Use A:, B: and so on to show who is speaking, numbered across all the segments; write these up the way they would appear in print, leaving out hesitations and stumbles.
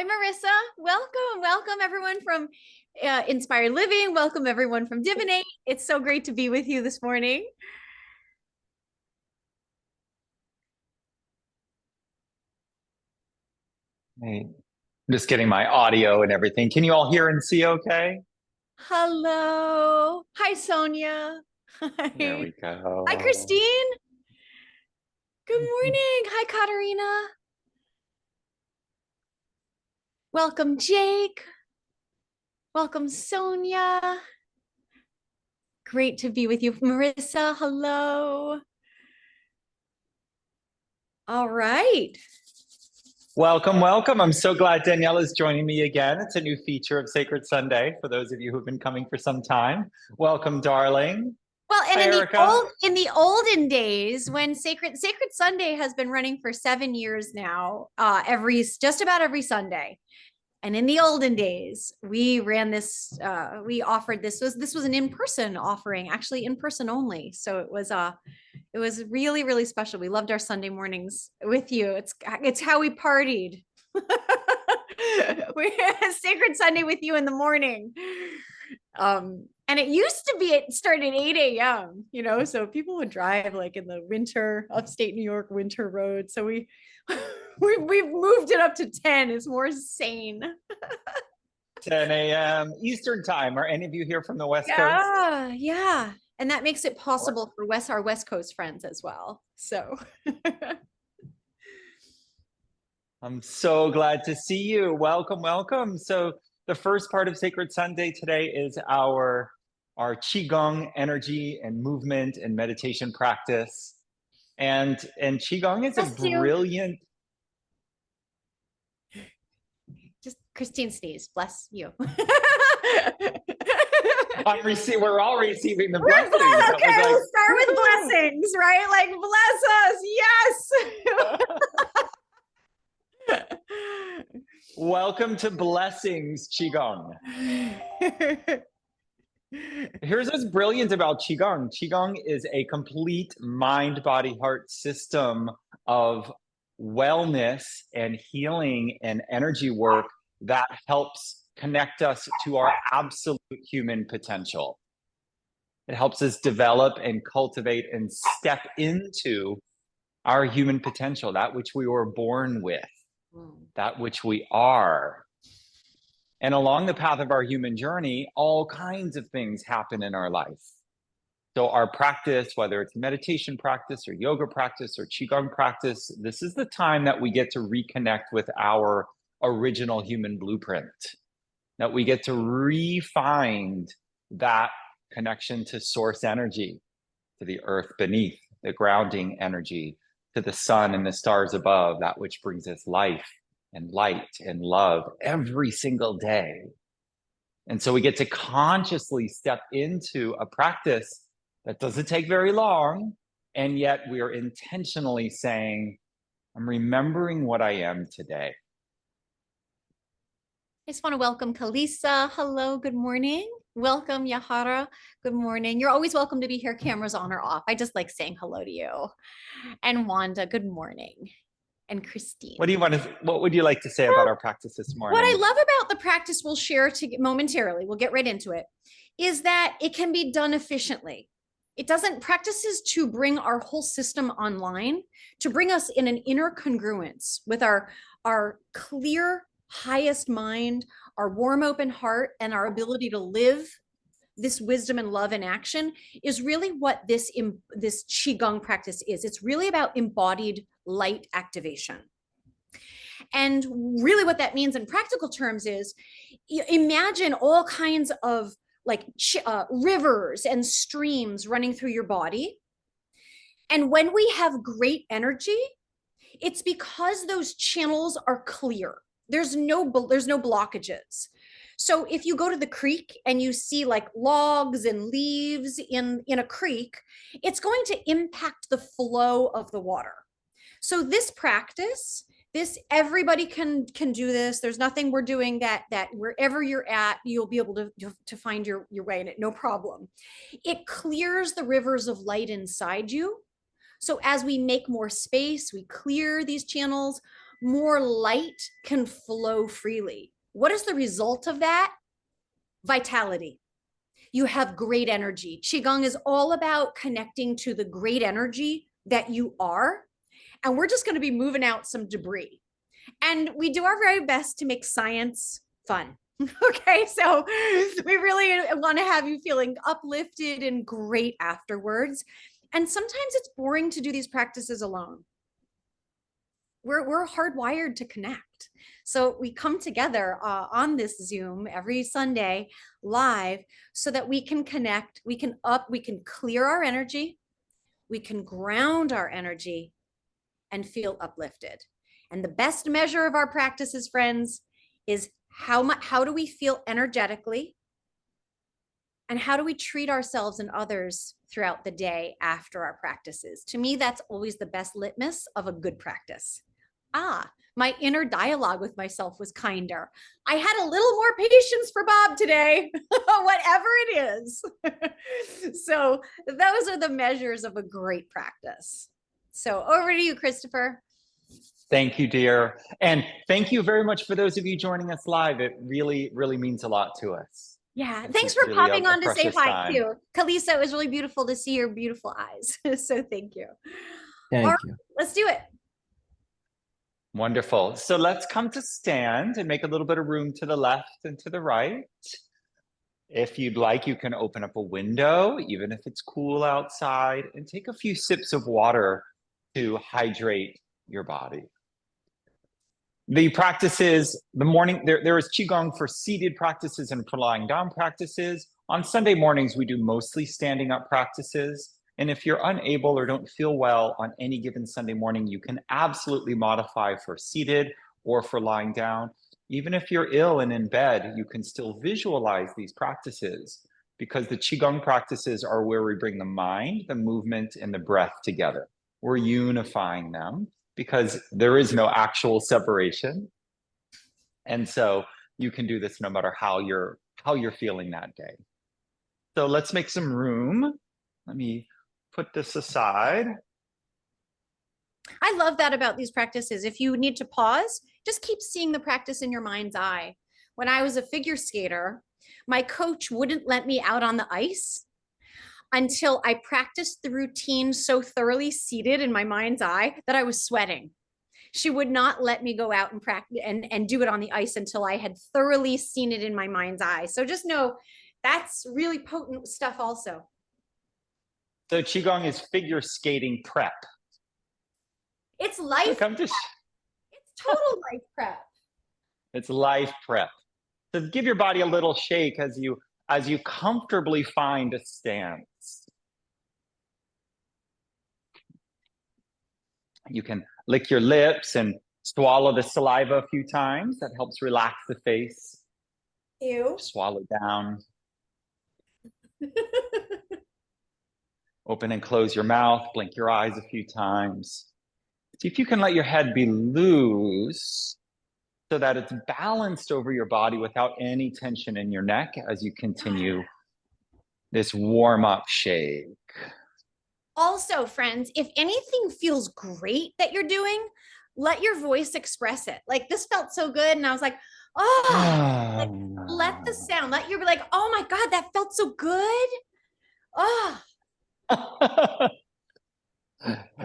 A: Hi, Marissa. Welcome. Welcome everyone from Inspired Living. Welcome everyone from Divinate. It's so great to be with you this morning.
B: Hey, I'm just getting my audio and everything. Can you all hear and see okay?
A: Hello. Hi, Sonia.
B: There
A: Hi.
B: we
A: Hi,
B: go.
A: Christine. Good morning. Hi, Katarina. Welcome, Jake. Welcome, Sonia. Great to be with you. Marissa, hello. All right.
B: Welcome, welcome. I'm so glad Daniela is joining me again. It's a new feature of Sacred Sunday for those of you who've been coming for some time. Welcome, darling.
A: Well, and
B: Hi, Erica.
A: in the olden days, when Sacred Sunday has been running for 7 years now, every just about every Sunday. And in the olden days, we ran this. We offered this was an in-person offering, actually in person only. So it was really really special. We loved our Sunday mornings with you. It's how we partied. We had Sacred Sunday with you in the morning. And it used to be it started at 8 a.m., so people would drive like in the winter, upstate New York winter road. So we've moved it up to 10. It's more sane.
B: 10 a.m. Eastern time. Are any of you here from the West Coast?
A: Yeah, yeah. And that makes it possible for our West Coast friends as well. So
B: I'm so glad to see you. Welcome, welcome. So the first part of Sacred Sunday today is our Qigong energy and movement and meditation practice. And Qigong is a
A: bless you.
B: brilliant.
A: Just Christine sneeze. Bless you.
B: We're all receiving the
A: We're
B: blessings. That was
A: okay.
B: like,
A: We'll start with
B: woo-hoo!
A: blessings, right? Like bless us. Yes.
B: Welcome to Blessings Qigong. Here's what's brilliant about Qigong. Qigong is a complete mind, body, heart system of wellness and healing and energy work that helps connect us to our absolute human potential. It helps us develop and cultivate and step into our human potential, that which we were born with, that which we are. And along the path of our human journey, all kinds of things happen in our life. So our practice, whether it's meditation practice or yoga practice or Qigong practice, this is the time that we get to reconnect with our original human blueprint, that we get to re-find that connection to source energy, to the earth beneath, the grounding energy, to the sun and the stars above, that which brings us life and light and love every single day. And so we get to consciously step into a practice that doesn't take very long. And yet we are intentionally saying, I'm remembering what I am today.
A: I just want to welcome Kalisa. Hello, good morning. Welcome, Yahara. Good morning. You're always welcome to be here, cameras on or off. I just like saying hello to you. And Wanda, good morning. And Christine.
B: What would you like to say about our practice this
A: What I
B: morning?
A: love about the practice we'll share momentarily, we'll get right into it, is that it can be done efficiently. It doesn't practices to bring our whole system online, to bring us in an inner congruence with our clear, highest mind, our warm, open heart, and our ability to live this wisdom and love in action is really what this Qigong practice is. It's really about embodied light activation. And really what that means in practical terms is imagine all kinds of like rivers and streams running through your body. And when we have great energy, it's because those channels are clear. There's no blockages. So if you go to the creek and you see like logs and leaves in a creek, it's going to impact the flow of the water. So this practice, everybody can do this. There's nothing we're doing that wherever you're at, you'll be able to find your way in it, no problem. It clears the rivers of light inside you. So as we make more space, we clear these channels, more light can flow freely. What is the result of that? Vitality. You have great energy. Qigong is all about connecting to the great energy that you are. And we're just going to be moving out some debris. And we do our very best to make science fun. Okay, so we really want to have you feeling uplifted and great afterwards. And sometimes it's boring to do these practices alone. We're hardwired to connect. So we come together on this Zoom every Sunday live so that we can connect, we can clear our energy, we can ground our energy and feel uplifted. And the best measure of our practices, friends, is how do we feel energetically, and how do we treat ourselves and others throughout the day after our practices? To me, that's always the best litmus of a good practice. My inner dialogue with myself was kinder. I had a little more patience for Bob today, whatever it is. So those are the measures of a great practice. So over to you, Christopher.
B: Thank you, dear. And thank you very much for those of you joining us live. It really, really means a lot to us.
A: Yeah, thanks for
B: really
A: popping on to say hi
B: time.
A: too. Kalisa, it was really beautiful to see your beautiful eyes. So thank you.
C: Thank you.
A: Let's do it.
B: Wonderful. So let's come to stand and make a little bit of room to the left and to the right. If you'd like, you can open up a window, even if it's cool outside, and take a few sips of water to hydrate your body. The practices, the morning, there is Qigong for seated practices and for lying down practices. On Sunday mornings, we do mostly standing up practices. And if you're unable or don't feel well on any given Sunday morning, you can absolutely modify for seated or for lying down. Even if you're ill and in bed, you can still visualize these practices, because the Qigong practices are where we bring the mind, the movement, and the breath together. We're unifying them because there is no actual separation. And so you can do this no matter how you're feeling that day. So let's make some room. Let me put this aside.
A: I love that about these practices. If you need to pause, just keep seeing the practice in your mind's eye. When I was a figure skater, my coach wouldn't let me out on the ice until I practiced the routine so thoroughly seated in my mind's eye that I was sweating. She would not let me go out and practice and do it on the ice until I had thoroughly seen it in my mind's eye. So just know that's really potent stuff also.
B: So Qigong is figure skating prep.
A: It's life prep. It's total life prep.
B: It's life prep. So give your body a little shake as you comfortably find a stance. You can lick your lips and swallow the saliva a few times. That helps relax the face.
A: Ew.
B: Swallow down. Open and close your mouth. Blink your eyes a few times. See if you can let your head be loose so that it's balanced over your body without any tension in your neck as you continue this warm-up shake.
A: Also, friends, if anything feels great that you're doing, let your voice express it. Like, this felt so good. And I was like, oh, like, let the sound, let you be like, oh my God, that felt so good. Oh.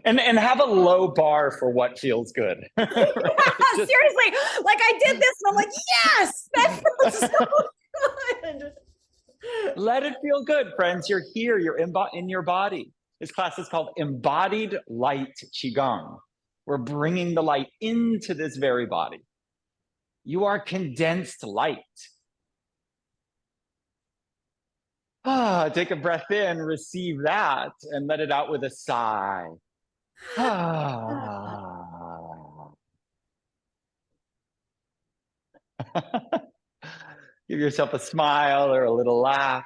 B: and have a low bar for what feels good. Right?
A: Yeah, seriously, like I did this and I'm like, yes, that felt so good.
B: Let it feel good, friends. You're here, you're in your body. This class is called Embodied Light Qigong. We're bringing the light into this very body. You are condensed light. Take a breath in, receive that, and let it out with a sigh. Give yourself a smile or a little laugh.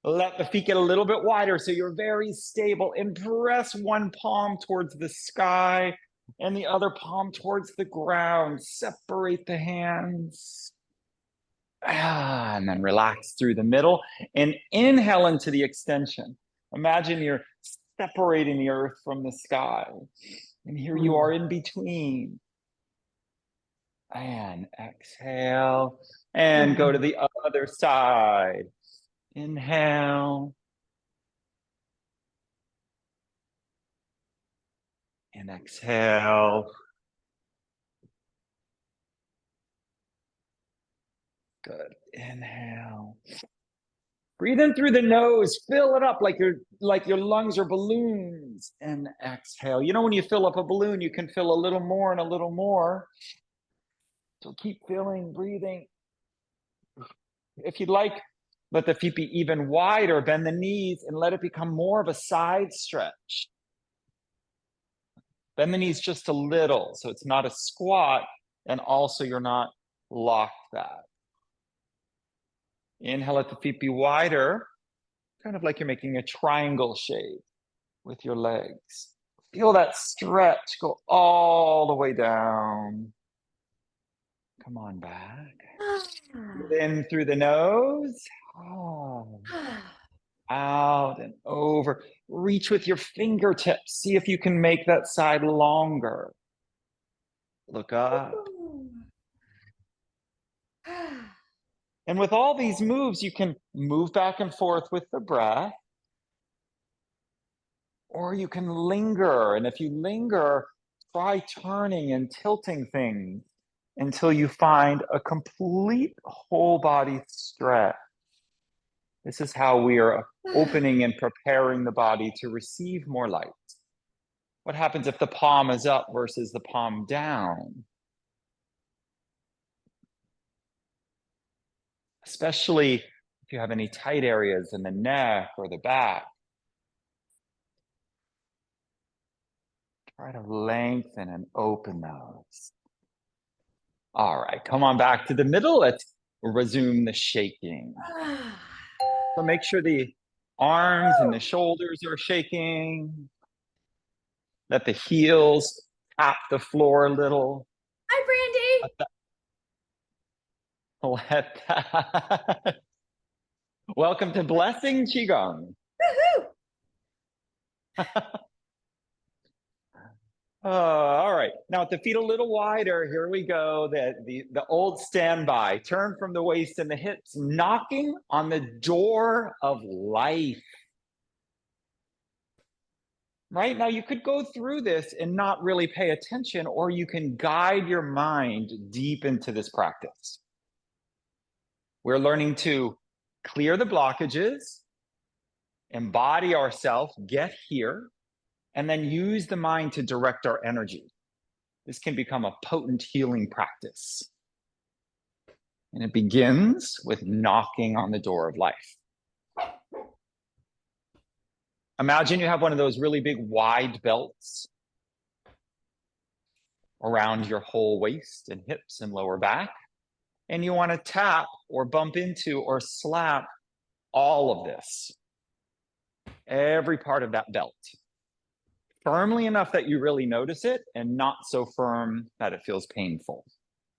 B: Let the feet get a little bit wider so you're very stable. And press one palm towards the sky and the other palm towards the ground. Separate the hands. And then relax through the middle and inhale into the extension. Imagine you're separating the earth from the sky. And here you are in between. And exhale. And go to the other side. Inhale. And exhale. Good. Inhale. Breathe in through the nose. Fill it up like your lungs are balloons. And exhale. You know, when you fill up a balloon, you can fill a little more and a little more. So keep filling, breathing. If you'd like, let the feet be even wider. Bend the knees and let it become more of a side stretch. Bend the knees just a little, so it's not a squat, and also you're not locked back. Inhale, let the feet be wider, kind of like you're making a triangle shape with your legs. Feel that stretch go all the way down. Come on back. Breathe in through the nose. Oh. Out and over. Reach with your fingertips. See if you can make that side longer. Look up. And with all these moves, you can move back and forth with the breath, or you can linger. And if you linger, try turning and tilting things until you find a complete whole body stretch. This is how we are opening and preparing the body to receive more light. What happens if the palm is up versus the palm down? Especially if you have any tight areas in the neck or the back. Try to lengthen and open those. All right, come on back to the middle. Let's resume the shaking. So make sure the arms and the shoulders are shaking. Let the heels tap the floor a little.
A: Hi, Brandy.
B: Let that. Welcome to Blessing Qigong. All right. Now, with the feet a little wider, here we go. The old standby. Turn from the waist and the hips, knocking on the door of life. Right? Now, you could go through this and not really pay attention, or you can guide your mind deep into this practice. We're learning to clear the blockages, embody ourselves, get here, and then use the mind to direct our energy. This can become a potent healing practice. And it begins with knocking on the door of life. Imagine you have one of those really big wide belts around your whole waist and hips and lower back. And you want to tap or bump into or slap all of this, every part of that belt. Firmly enough that you really notice it, and not so firm that it feels painful.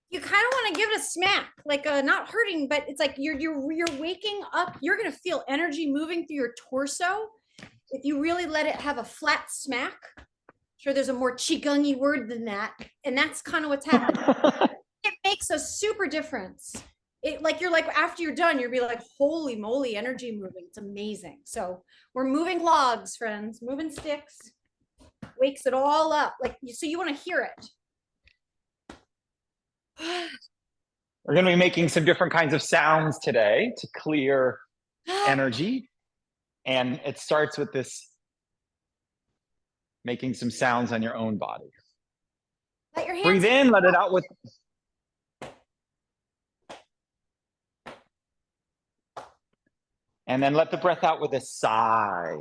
A: You kind of want to give it a smack, like not hurting, but it's like you're waking up. You're gonna feel energy moving through your torso if you really let it have a flat smack. Sure, there's a more qigong-y word than that, and that's kind of what's happening. It makes a super difference. It like you're like after you're done, you'll be like, holy moly, energy moving. It's amazing. So we're moving logs, friends, moving sticks. Wakes it all up, like so you want to hear it.
B: We're going to be making some different kinds of sounds today to clear energy, and it starts with this making some sounds on your own body.
A: Let your hands
B: breathe in, let it out with and then let the breath out with a sigh.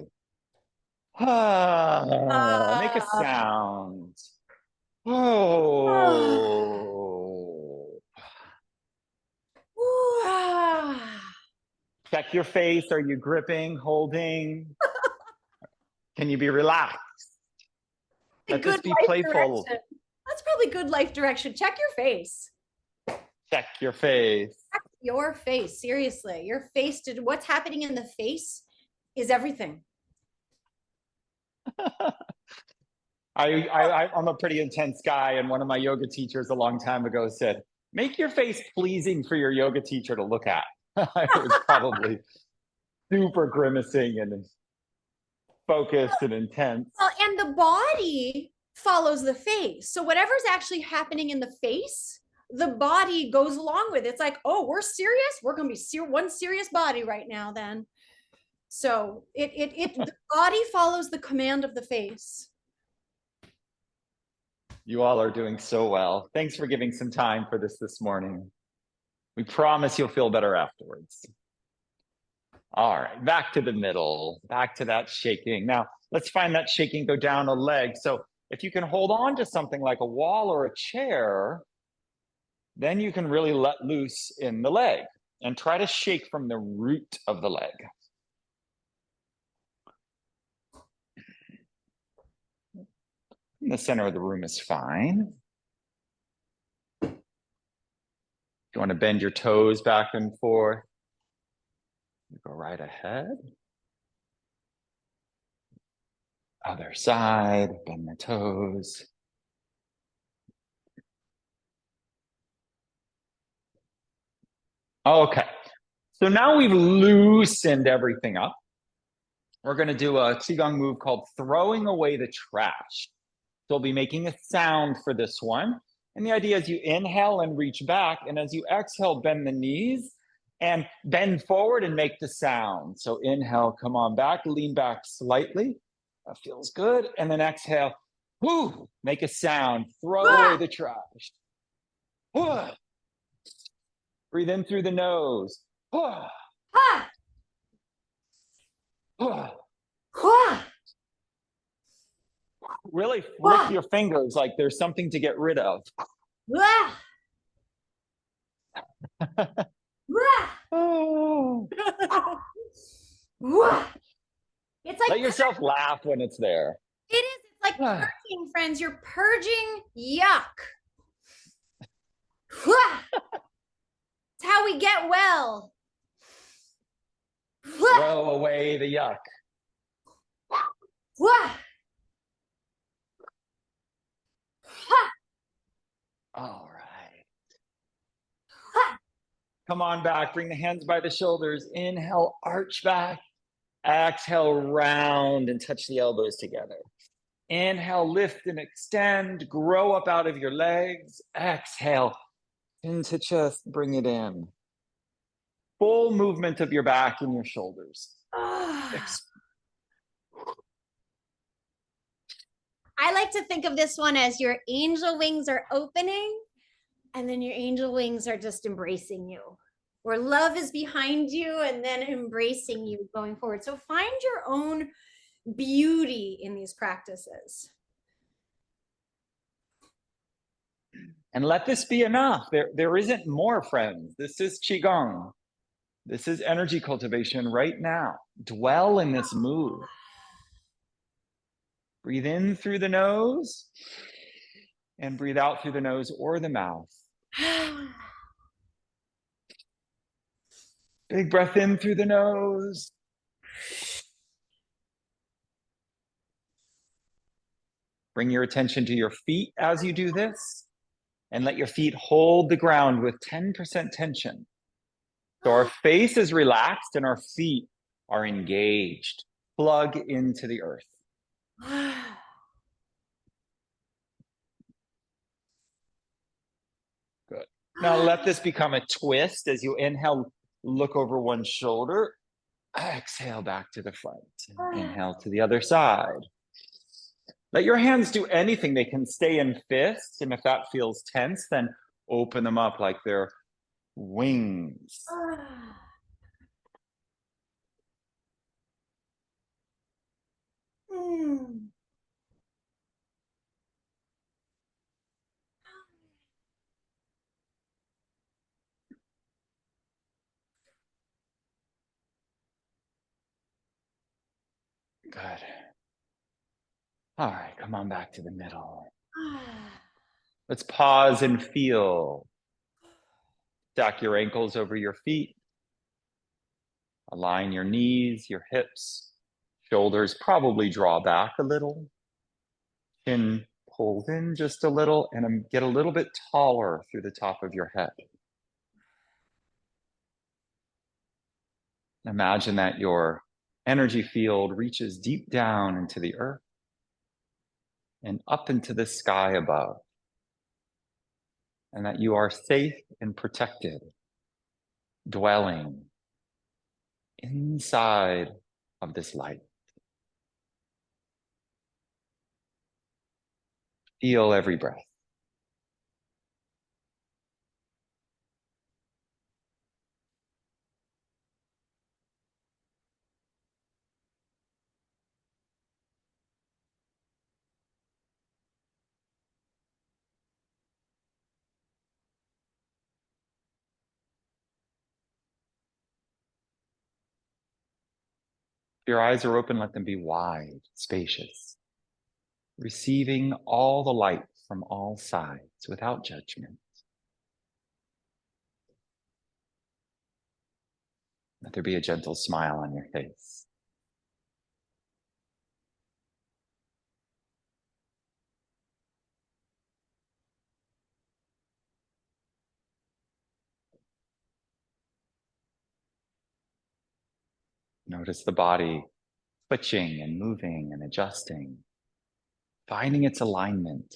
B: Make a sound. Oh. Check your face. Are you gripping, holding? Can you be relaxed? Let this be playful.
A: Direction. That's probably good life direction. Check your face.
B: Check your face.
A: Check your face. Seriously, your face. What's happening in the face is everything.
B: I'm a pretty intense guy, and one of my yoga teachers a long time ago said, "Make your face pleasing for your yoga teacher to look at." I was probably super grimacing and focused and intense.
A: Well, and the body follows the face. So whatever's actually happening in the face, the body goes along with it. It's like, oh, we're serious. We're going to be one serious body right now then. So the body follows the command of the face.
B: You all are doing so well. Thanks for giving some time for this morning. We promise you'll feel better afterwards. All right, back to the middle, back to that shaking. Now, let's find that shaking go down a leg. So if you can hold on to something like a wall or a chair, then you can really let loose in the leg and try to shake from the root of the leg. In the center of the room is fine. You want to bend your toes back and forth. You go right ahead. Other side, bend the toes. Okay, so now we've loosened everything up. We're going to do a Qigong move called throwing away the trash. So we'll be making a sound for this one. And the idea is you inhale and reach back. And as you exhale, bend the knees and bend forward and make the sound. So inhale, come on back, lean back slightly. That feels good. And then exhale, whoo, make a sound, throw away the trash. Whoo. Breathe in through the nose. Whoo. Whoo. Really flick your fingers like there's something to get rid of. Oh.
A: It's like
B: let yourself laugh when it's there.
A: It is. It's like purging, friends. You're purging yuck. It's how we get well.
B: Throw away the yuck. All right. Come on back. Bring the hands by the shoulders. Inhale, arch back. Exhale, round and touch the elbows together. Inhale, lift and extend. Grow up out of your legs. Exhale, into chest. Bring it in. Full movement of your back and your shoulders.
A: I like to think of this one as your angel wings are opening, and then your angel wings are just embracing you, where love is behind you and then embracing you going forward. So find your own beauty in these practices.
B: And let this be enough. There isn't more, friends. This is Qigong. This is energy cultivation right now. Dwell in this move. Breathe in through the nose and breathe out through the nose or the mouth. Big breath in through the nose. Bring your attention to your feet as you do this, and let your feet hold the ground with 10% tension. So our face is relaxed and our feet are engaged. Plug into the earth. Good. Now let this become a twist. As you inhale, look over one shoulder. Exhale back to the front. Inhale to the other side. Let your hands do anything. They can stay in fists, and if that feels tense, then open them up like they're wings. Good. All right, come on back to the middle. Let's pause and feel. Stack your ankles over your feet. Align your knees, your hips, Shoulders probably draw back a little. Chin pulled in just a little, and get a little bit taller through the top of your head. Imagine that your energy field reaches deep down into the earth and up into the sky above, and that you are safe and protected, dwelling inside of this light. Feel every breath. If your eyes are open, let them be wide, spacious, receiving all the light from all sides without judgment. Let there be a gentle smile on your face. Notice the body twitching and moving and adjusting, finding its alignment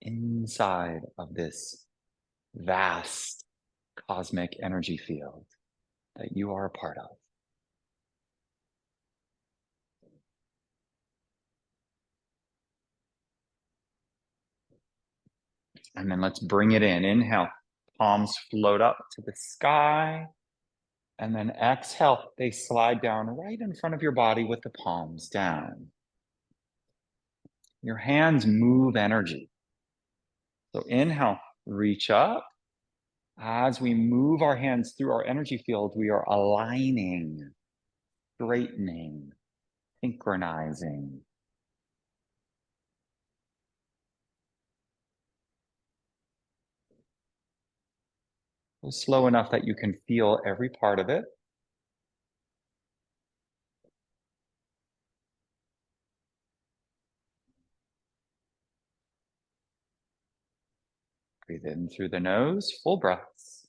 B: inside of this vast cosmic energy field that you are a part of. And then let's bring it in. Inhale, palms float up to the sky. And then exhale, they slide down right in front of your body with the palms down. Your hands move energy. So inhale, reach up. As we move our hands through our energy field, we are aligning, straightening, synchronizing. Slow enough that you can feel every part of it. Breathe in through the nose, full breaths.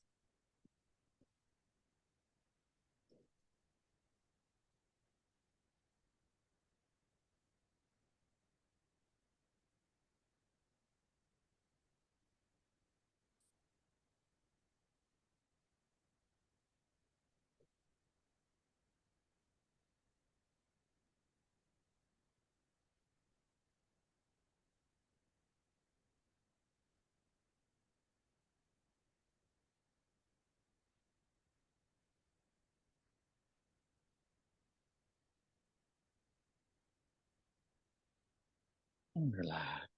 B: And relax.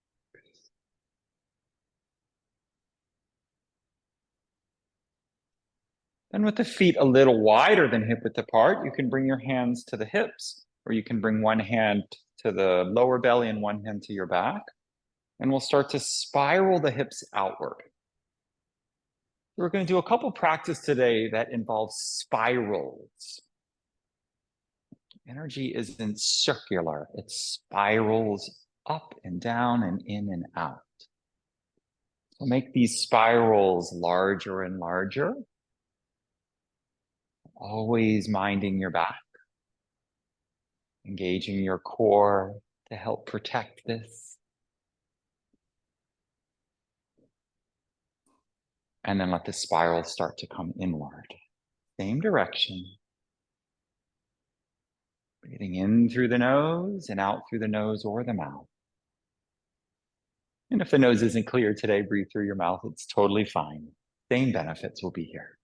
B: And with the feet a little wider than hip width apart, you can bring your hands to the hips, or you can bring one hand to the lower belly and one hand to your back. And we'll start to spiral the hips outward. We're going to do a couple practice today that involves spirals. Energy isn't circular, it spirals up and down and in and out. So make these spirals larger and larger. Always minding your back, engaging your core to help protect this. And then let the spiral start to come inward. Same direction. Breathing in through the nose and out through the nose or the mouth. And if the nose isn't clear today, breathe through your mouth. It's totally fine. Same benefits will be here.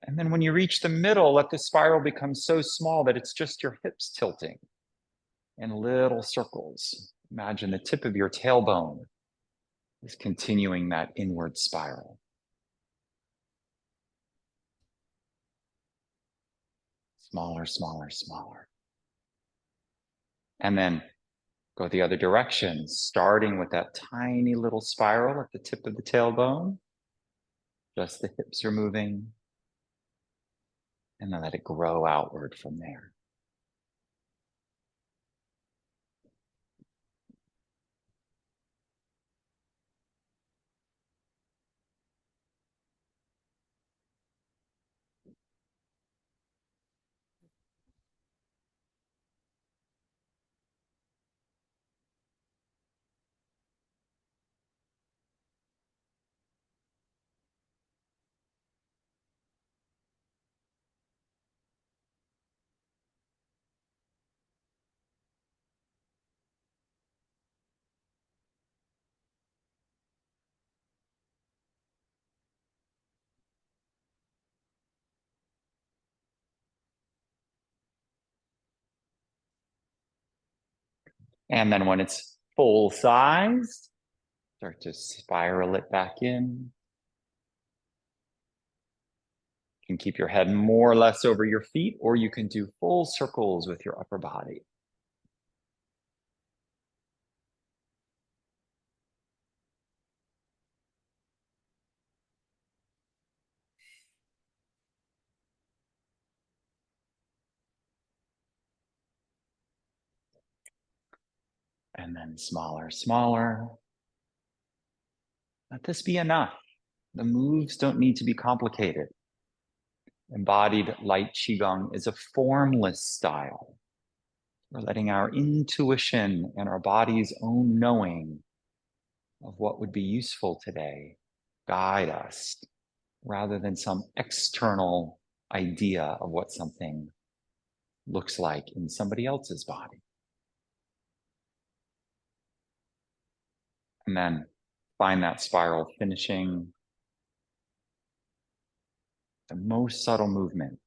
B: And then when you reach the middle, let the spiral become so small that it's just your hips tilting in little circles. Imagine the tip of your tailbone is continuing that inward spiral. Smaller, smaller, smaller. And then go the other direction, starting with that tiny little spiral at the tip of the tailbone. Just the hips are moving. And then let it grow outward from there. And then when it's full sized, start to spiral it back in. You can keep your head more or less over your feet, or you can do full circles with your upper body. And then smaller, smaller. Let this be enough. The moves don't need to be complicated. Embodied light Qigong is a formless style. We're letting our intuition and our body's own knowing of what would be useful today guide us rather than some external idea of what something looks like in somebody else's body. And then find that spiral finishing the most subtle movement.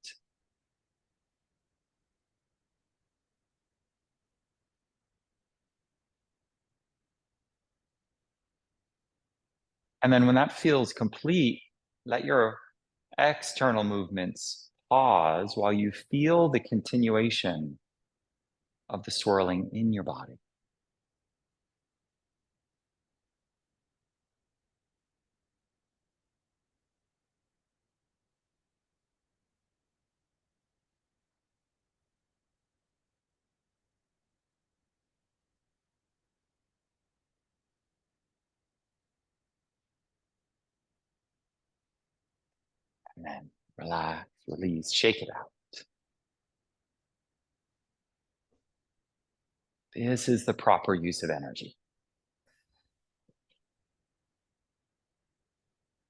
B: And then when that feels complete, let your external movements pause while you feel the continuation of the swirling in your body. And then relax, release, shake it out. This is the proper use of energy.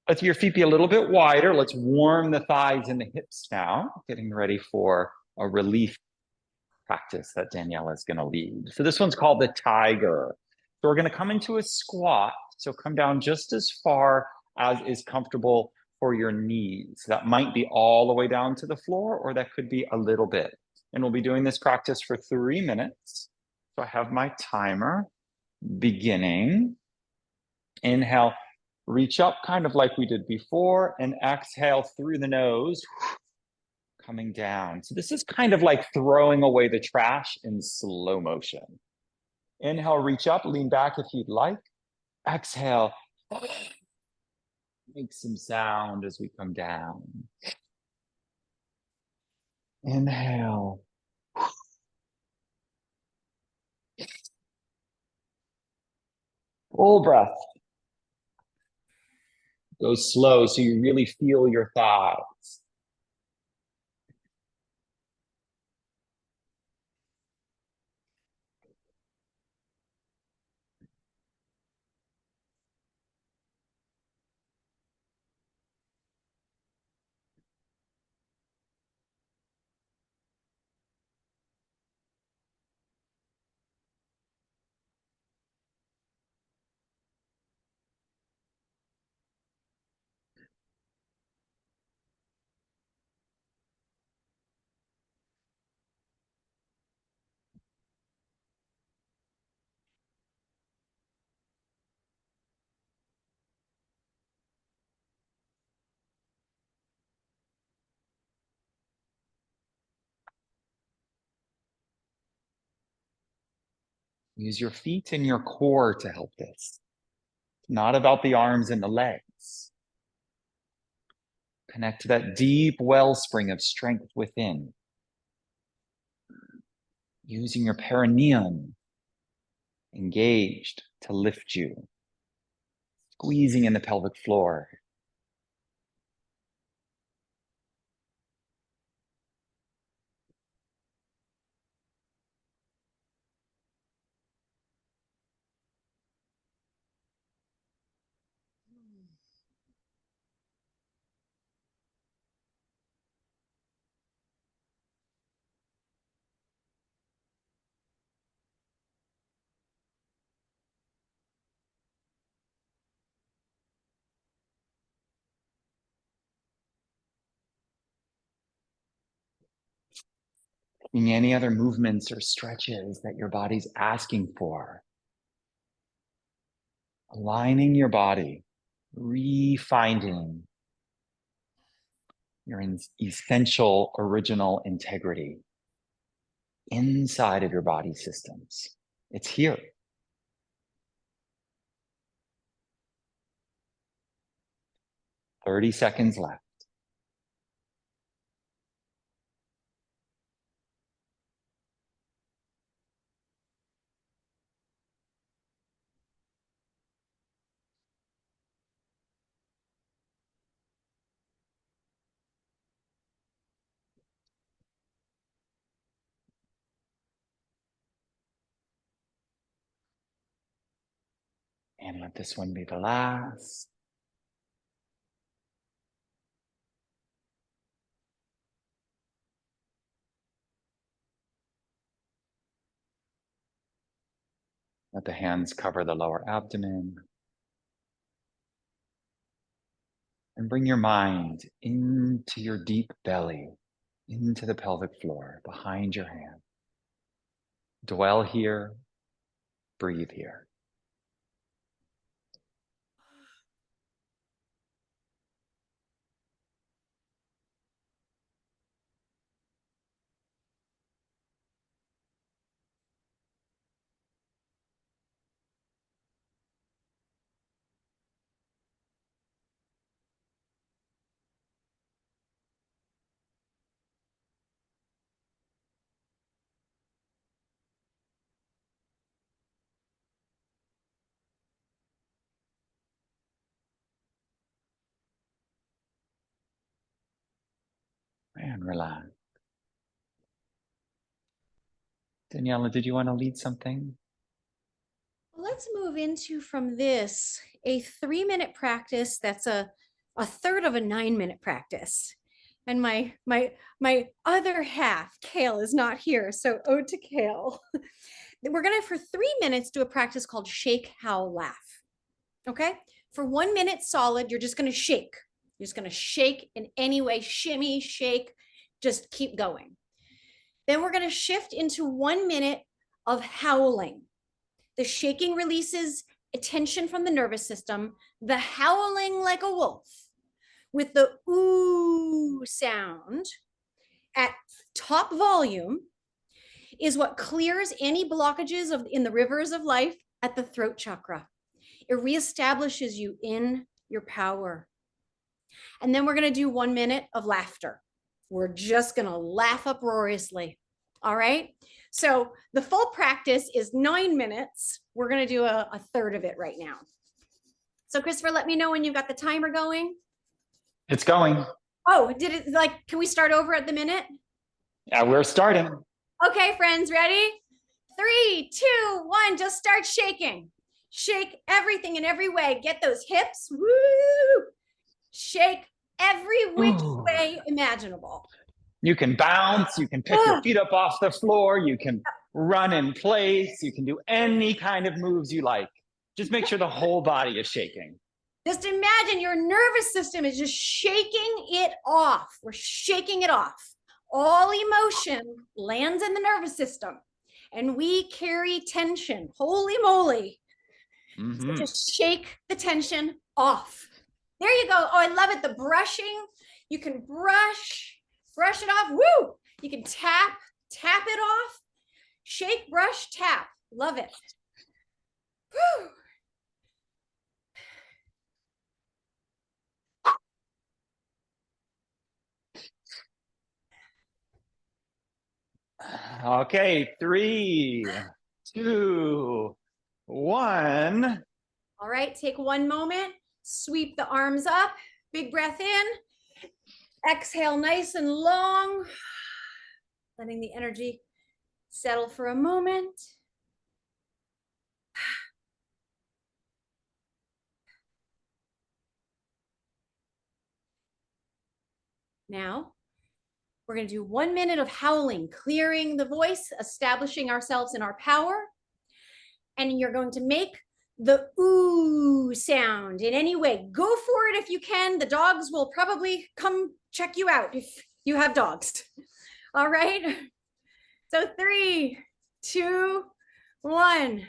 B: Let your feet be a little bit wider. Let's warm the thighs and the hips now, getting ready for a relief practice that Daniela is going to lead. So this one's called the tiger. So we're going to come into a squat. So come down just as far as is comfortable for your knees. That might be all the way down to the floor, or that could be a little bit. And we'll be doing this practice for 3 minutes. So I have my timer beginning. Inhale, reach up kind of like we did before, and exhale through the nose, coming down. So this is kind of like throwing away the trash in slow motion. Inhale, reach up, lean back if you'd like. Exhale, make some sound as we come down. Inhale. Full breath. Go slow so you really feel your thighs. Use your feet and your core to help this. It's not about the arms and the legs. Connect to that deep wellspring of strength within. Using your perineum engaged to lift you. Squeezing in the pelvic floor. Any other movements or stretches that your body's asking for. Aligning your body, refinding your essential original integrity inside of your body systems. It's here. "30 seconds left. And let this one be the last. Let the hands cover the lower abdomen. And bring your mind into your deep belly, into the pelvic floor, behind your hand. Dwell here, breathe here. And relax. Daniela, did you want to lead something?
A: Let's move into from this a 3-minute practice that's a third of a 9-minute practice. And my other half, Kale, is not here. So ode to Kale. We're gonna, for 3 minutes, do a practice called shake, howl, laugh. Okay. For 1 minute solid, you're just gonna shake. You're just gonna shake in any way, shimmy, shake, just keep going. Then we're gonna shift into 1 minute of howling. The shaking releases tension from the nervous system, the howling like a wolf with the ooh sound at top volume is what clears any blockages in the rivers of life at the throat chakra. It reestablishes you in your power. And then we're going to do 1 minute of laughter. We're just going to laugh uproariously. All right. So the full practice is 9 minutes. We're going to do a third of it right now. So Christopher, let me know when you've got the timer going.
B: It's going.
A: Oh, did it, like, can we start over at the minute?
B: Yeah, we're starting.
A: Okay, friends, ready? 3, 2, 1, just start shaking. Shake everything in every way. Get those hips. Woo! Shake every which way imaginable.
B: You can bounce, you can pick your feet up off the floor, you can run in place, you can do any kind of moves you like. Just make sure the whole body is shaking.
A: Just imagine your nervous system is just shaking it off. We're shaking it off. All emotion lands in the nervous system and we carry tension. Holy moly. So just shake the tension off. There you go. Oh, I love it. The brushing. You can brush it off. Woo! You can tap it off. Shake, brush, tap. Love it. Woo!
B: Okay, 3, 2, 1.
A: All right, take one moment, sweep the arms up, big breath in, exhale nice and long, letting the energy settle for a moment. Now, we're going to do 1 minute of howling, clearing the voice, establishing ourselves in our power. And you're going to make the ooh sound in any way. Go for it if you can. The dogs will probably come check you out if you have dogs. All right. So 3, 2, 1.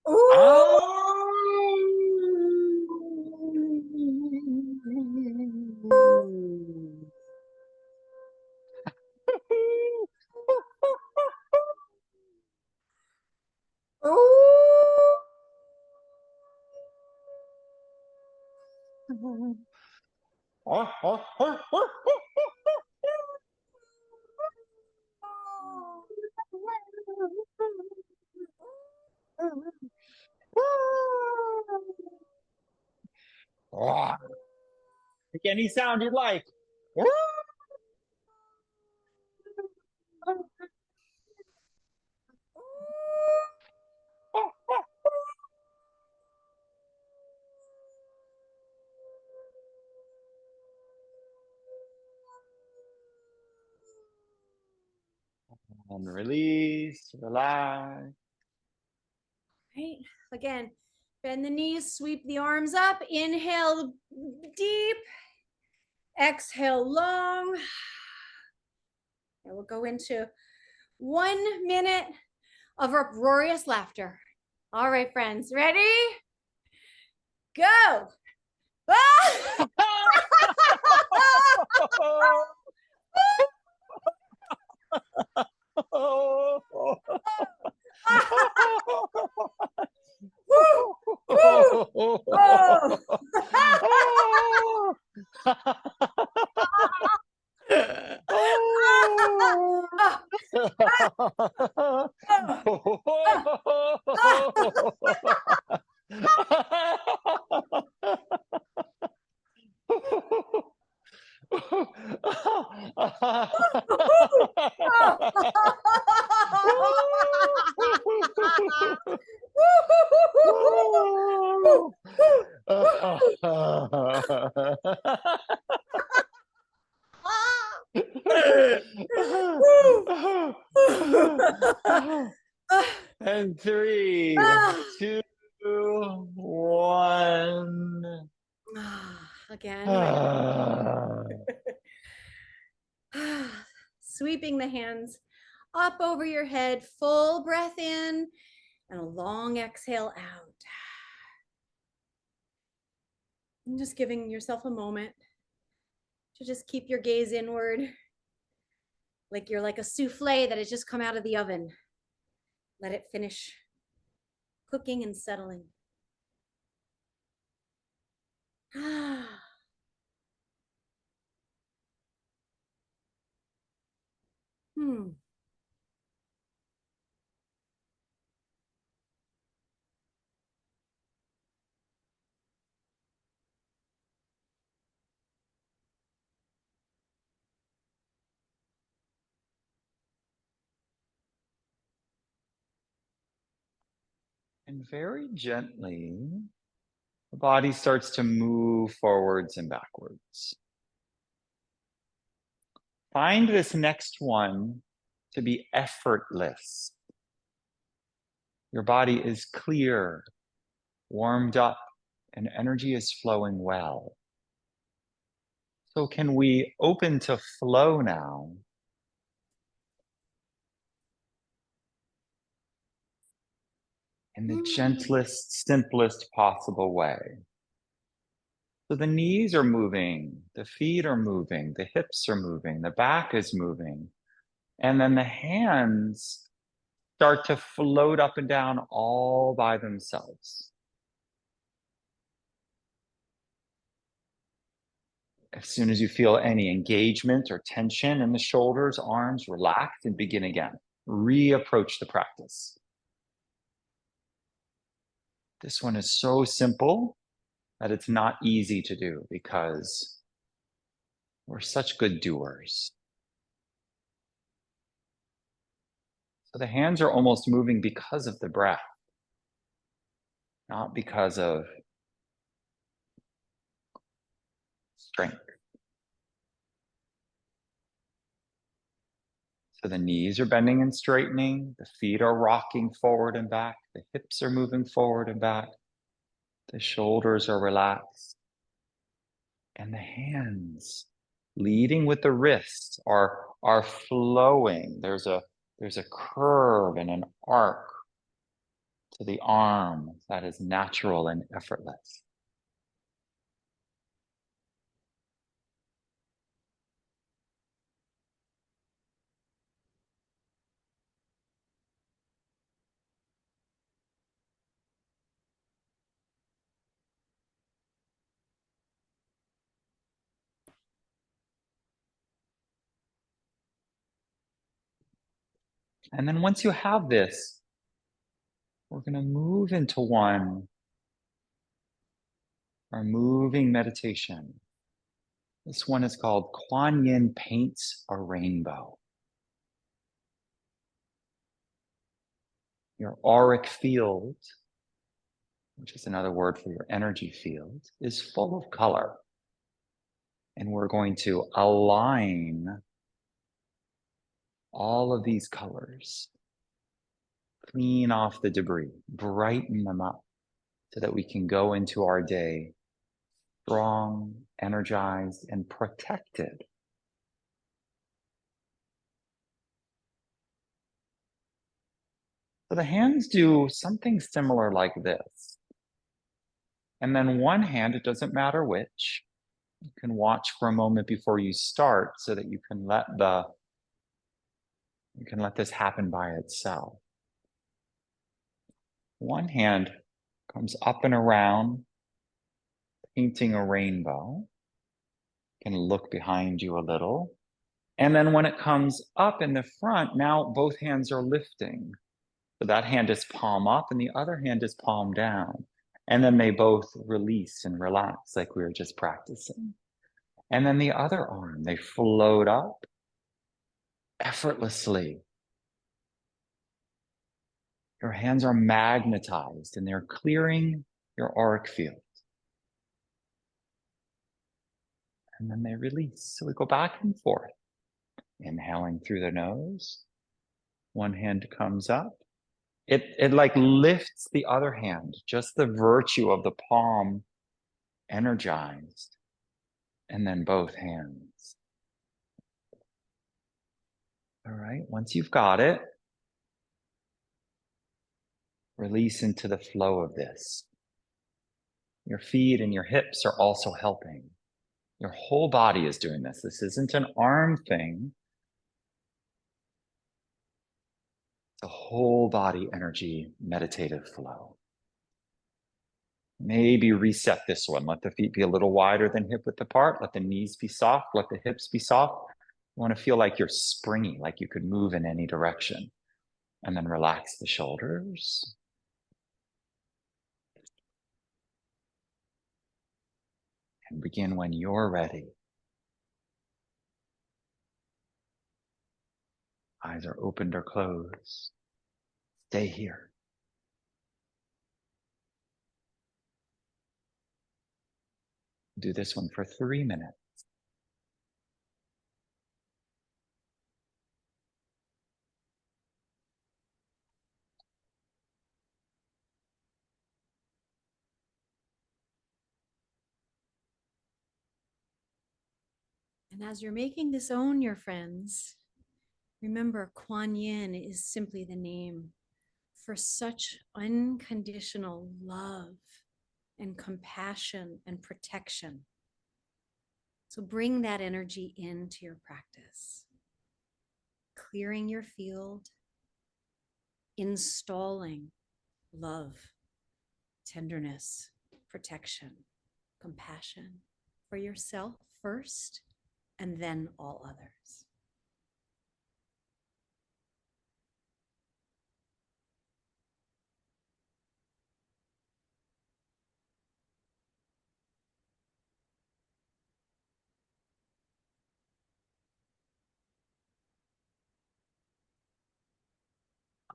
A: Ooh.
B: Pick any sound you'd like. And release, relax.
A: Right. Again, bend the knees, sweep the arms up, inhale deep, exhale long. And we'll go into 1 minute of uproarious laughter. All right, friends, ready? Go. Ah!
B: And 3, 2, 1.
A: Again. Sweeping the hands up over your head, full breath in and a long exhale out. And just giving yourself a moment to just keep your gaze inward, like you're like a souffle that has just come out of the oven. Let it finish cooking and settling.
B: And very gently, the body starts to move forwards and backwards. Find this next one to be effortless. Your body is clear, warmed up, and energy is flowing well. So can we open to flow now? In the gentlest, simplest possible way. So the knees are moving, the feet are moving, the hips are moving, the back is moving. And then the hands start to float up and down all by themselves. As soon as you feel any engagement or tension in the shoulders, arms, relax and begin again. Reapproach the practice. This one is so simple that it's not easy to do because we're such good doers. So the hands are almost moving because of the breath, not because of strength. So the knees are bending and straightening, the feet are rocking forward and back, the hips are moving forward and back, the shoulders are relaxed, and the hands, leading with the wrists, are flowing. There's a curve and an arc to the arm that is natural and effortless. And then once you have this, we're going to move into our moving meditation. This one is called Kuan Yin Paints a Rainbow. Your auric field, which is another word for your energy field, is full of color. And we're going to align all of these colors, clean off the debris, brighten them up so that we can go into our day strong, energized, and protected. So the hands do something similar like this. And then one hand, it doesn't matter which, you can watch for a moment before you start so that you can let this happen by itself. One hand comes up and around, painting a rainbow. You can look behind you a little. And then when it comes up in the front, now both hands are lifting. So that hand is palm up and the other hand is palm down. And then they both release and relax like we were just practicing. And then the other arm, they float up effortlessly. Your hands are magnetized and they're clearing your auric field. And then they release. So we go back and forth, inhaling through the nose. One hand comes up. It like lifts the other hand, just the virtue of the palm energized. And then both hands. All right, once you've got it, release into the flow of this. Your feet and your hips are also helping. Your whole body is doing this. This isn't an arm thing. It's a whole body energy meditative flow. Maybe reset this one. Let the feet be a little wider than hip width apart. Let the knees be soft. Let the hips be soft. You want to feel like you're springy, like you could move in any direction. And then relax the shoulders. And begin when you're ready. Eyes are opened or closed. Stay here. Do this one for 3 minutes.
A: And as you're making this own, your friends, remember Kuan Yin is simply the name for such unconditional love and compassion and protection. So bring that energy into your practice, clearing your field, installing love, tenderness, protection, compassion for yourself first and then all others.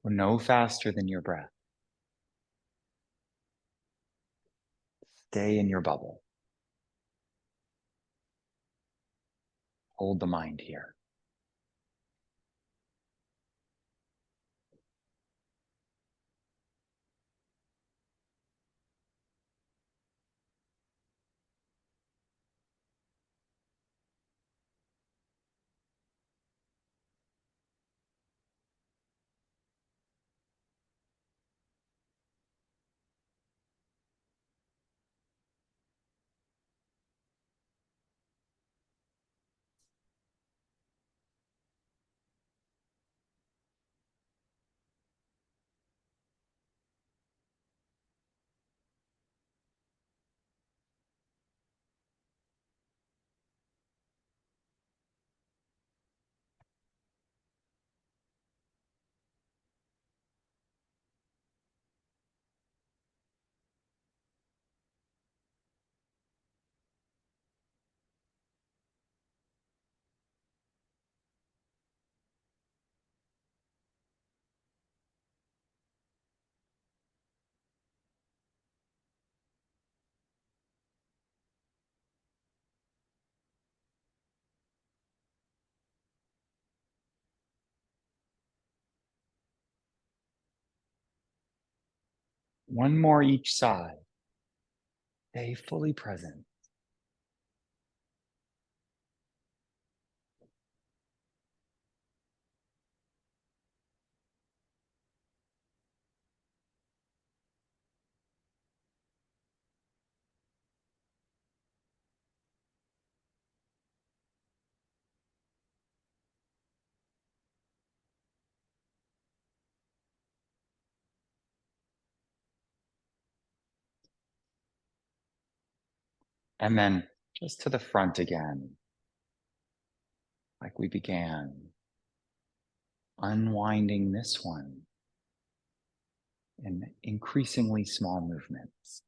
B: Go no faster than your breath. Stay in your bubble. Hold the mind here. One more each side. Stay fully present. And then just to the front again, like we began, unwinding this one in increasingly small movements.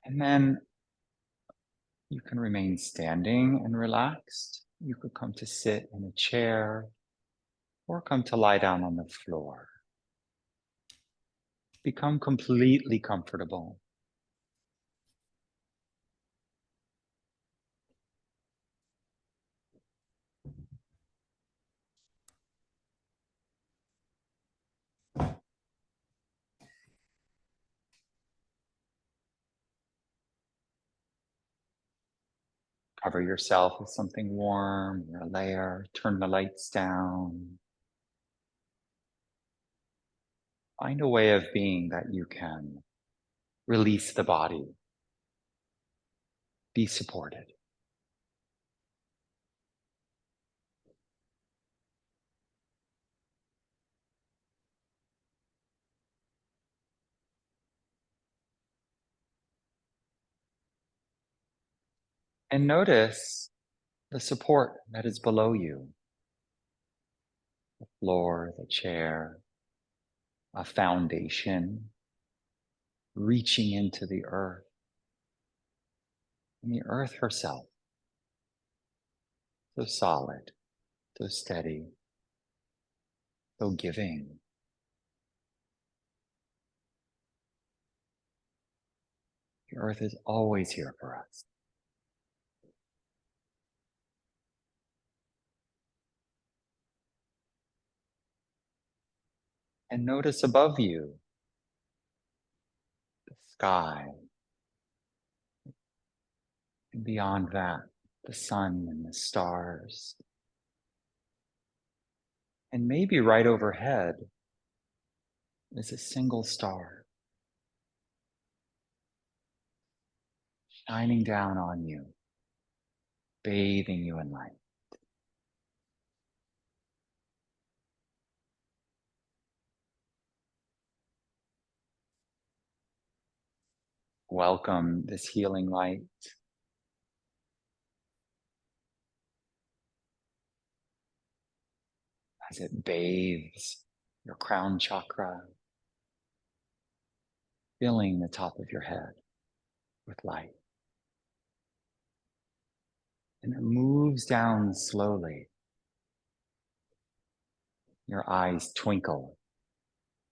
B: And then you can remain standing and relaxed. You could come to sit in a chair or come to lie down on the floor. Become completely comfortable. Cover yourself with something warm or a layer. Turn the lights down. Find a way of being that you can release the body. Be supported. And notice the support that is below you. The floor, the chair, a foundation, reaching into the earth. And the earth herself, so solid, so steady, so giving. The earth is always here for us. And notice above you, the sky, and beyond that, the sun and the stars. And maybe right overhead, is a single star shining down on you, bathing you in light. Welcome this healing light as it bathes your crown chakra, filling the top of your head with light. And it moves down slowly. Your eyes twinkle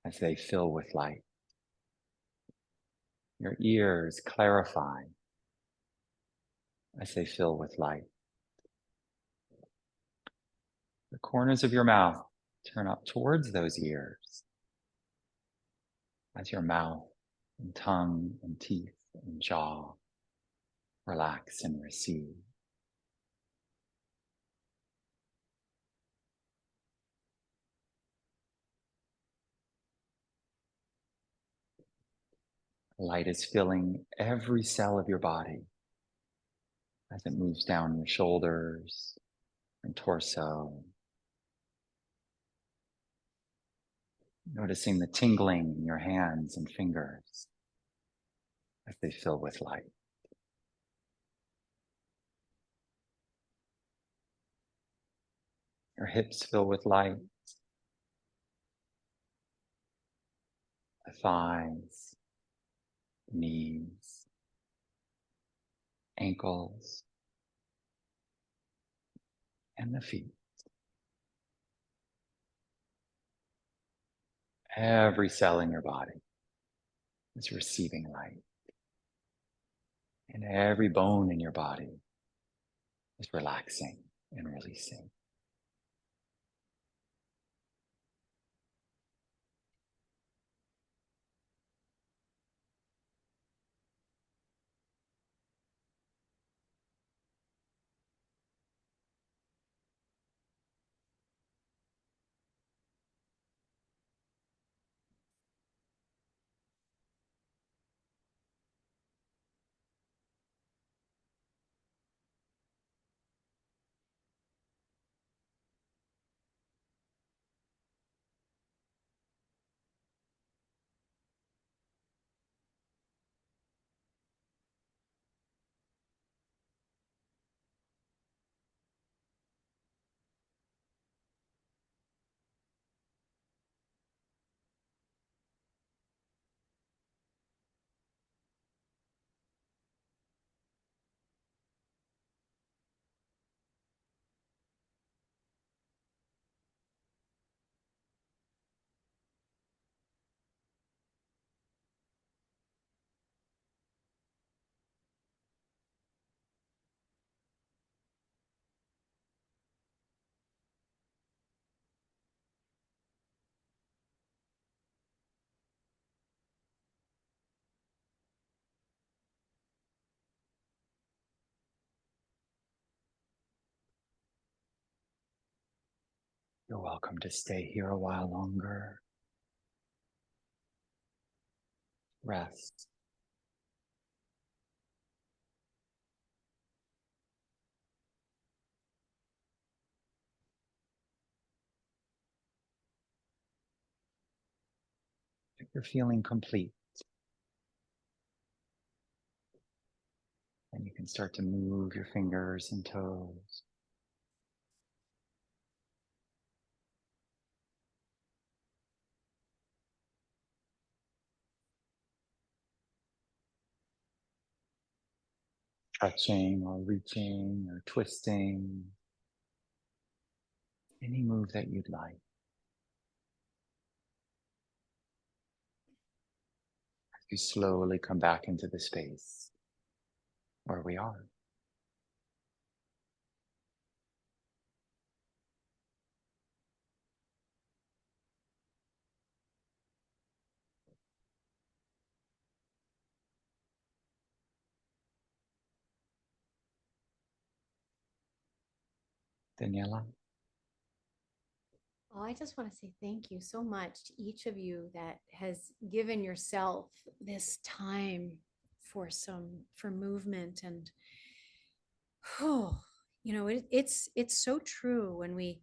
B: as they fill with light. Your ears clarify as they fill with light. The corners of your mouth turn up towards those ears as your mouth and tongue and teeth and jaw relax and recede. Light is filling every cell of your body as it moves down your shoulders and torso. Noticing the tingling in your hands and fingers as they fill with light. Your hips fill with light. The thighs, knees, ankles, and the feet. Every cell in your body is receiving light. And every bone in your body is relaxing and releasing. You're welcome to stay here a while longer. Rest. If you're feeling complete, then you can start to move your fingers and toes. Touching or reaching or twisting. Any move that you'd like. You slowly come back into the space where we are. Daniela?
A: Oh, I just want to say thank you so much to each of you that has given yourself this time for movement. And oh, it's so true. When we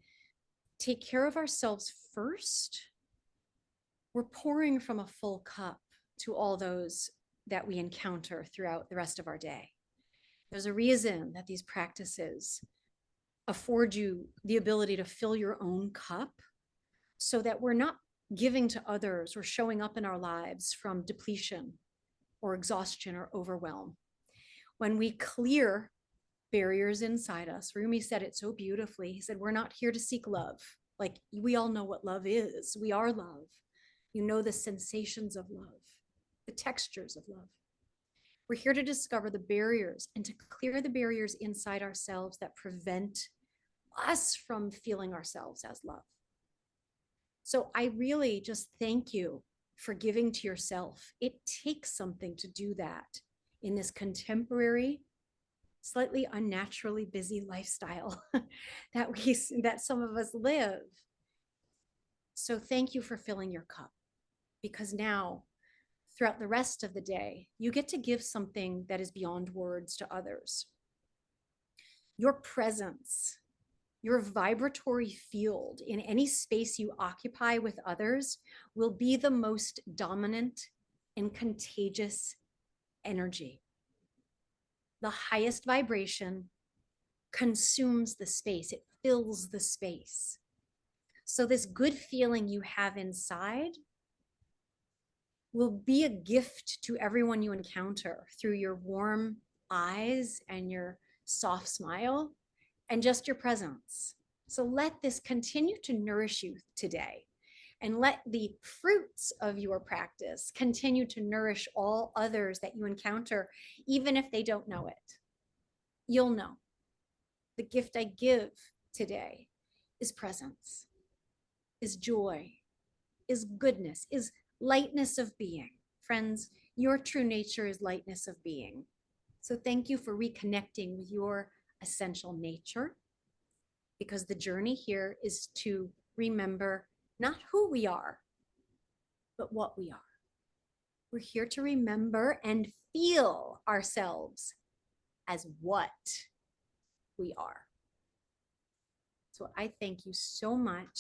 A: take care of ourselves first, we're pouring from a full cup to all those that we encounter throughout the rest of our day. There's a reason that these practices afford you the ability to fill your own cup, so that we're not giving to others or showing up in our lives from depletion or exhaustion or overwhelm. When we clear barriers inside us, Rumi said it so beautifully. He said, we're not here to seek love. Like, we all know what love is. We are love. You know the sensations of love, the textures of love. We're here to discover the barriers and to clear the barriers inside ourselves that prevent us from feeling ourselves as love. So I really just thank you for giving to yourself. It takes something to do that in this contemporary, slightly unnaturally busy lifestyle that some of us live. So thank you for filling your cup, because now throughout the rest of the day, you get to give something that is beyond words to others. Your presence, your vibratory field in any space you occupy with others will be the most dominant and contagious energy. The highest vibration consumes the space, it fills the space. So, this good feeling you have inside will be a gift to everyone you encounter through your warm eyes and your soft smile and just your presence. So let this continue to nourish you today, and let the fruits of your practice continue to nourish all others that you encounter, even if they don't know it. You'll know. The gift I give today is presence, is joy, is goodness, is lightness of being. Friends, your true nature is lightness of being. So thank you for reconnecting with your essential nature, because the journey here is to remember not who we are, but what we are. We're here to remember and feel ourselves as what we are. So I thank you so much.